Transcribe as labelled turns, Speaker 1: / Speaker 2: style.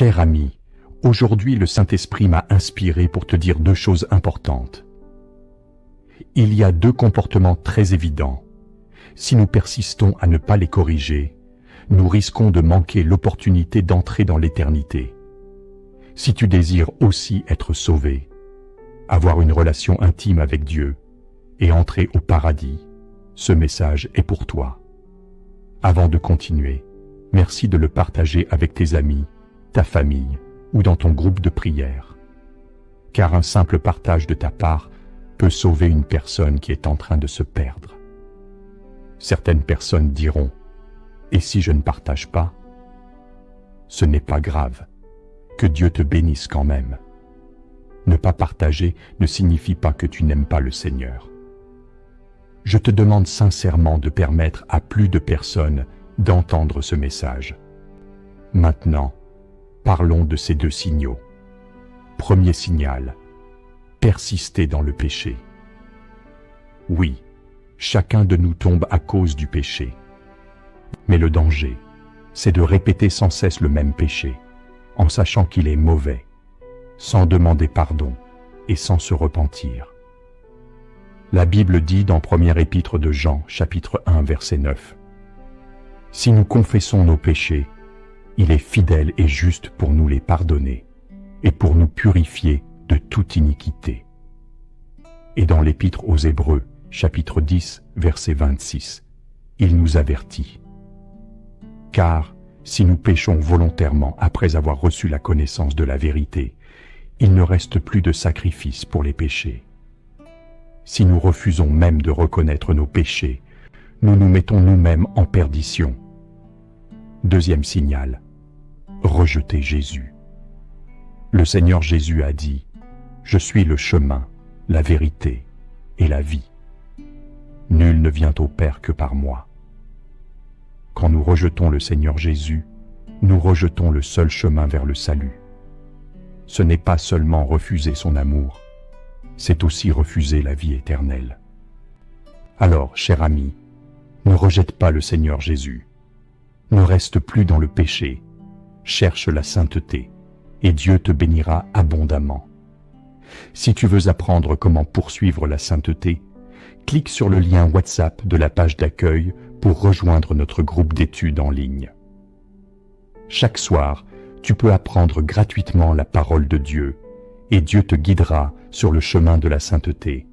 Speaker 1: Cher ami, aujourd'hui le Saint-Esprit m'a inspiré pour te dire 2 choses importantes. Il y a 2 comportements très évidents. Si nous persistons à ne pas les corriger, nous risquons de manquer l'opportunité d'entrer dans l'éternité. Si tu désires aussi être sauvé, avoir une relation intime avec Dieu et entrer au paradis, ce message est pour toi. Avant de continuer, merci de le partager avec tes amis, ta famille ou dans ton groupe de prière. Car un simple partage de ta part peut sauver une personne qui est en train de se perdre. Certaines personnes diront « Et si je ne partage pas ?» Ce n'est pas grave. Que Dieu te bénisse quand même. Ne pas partager ne signifie pas que tu n'aimes pas le Seigneur. Je te demande sincèrement de permettre à plus de personnes d'entendre ce message. Maintenant, parlons de ces 2 signaux. Premier signal, persister dans le péché. Oui, chacun de nous tombe à cause du péché. Mais le danger, c'est de répéter sans cesse le même péché, en sachant qu'il est mauvais, sans demander pardon et sans se repentir. La Bible dit dans première épître de Jean, chapitre 1, verset 9, « Si nous confessons nos péchés, il est fidèle et juste pour nous les pardonner et pour nous purifier de toute iniquité. » Et dans l'épître aux Hébreux, chapitre 10, verset 26, il nous avertit. « Car si nous péchons volontairement après avoir reçu la connaissance de la vérité, il ne reste plus de sacrifice pour les péchés. Si nous refusons même de reconnaître nos péchés, nous nous mettons nous-mêmes en perdition. » Deuxième signal, rejeter Jésus. Le Seigneur Jésus a dit « Je suis le chemin, la vérité et la vie. Nul ne vient au Père que par moi. » Quand nous rejetons le Seigneur Jésus, nous rejetons le seul chemin vers le salut. Ce n'est pas seulement refuser son amour, c'est aussi refuser la vie éternelle. Alors, cher ami, ne rejette pas le Seigneur Jésus. Ne reste plus dans le péché, cherche la sainteté, et Dieu te bénira abondamment. Si tu veux apprendre comment poursuivre la sainteté, clique sur le lien WhatsApp de la page d'accueil pour rejoindre notre groupe d'études en ligne. Chaque soir, tu peux apprendre gratuitement la parole de Dieu, et Dieu te guidera sur le chemin de la sainteté.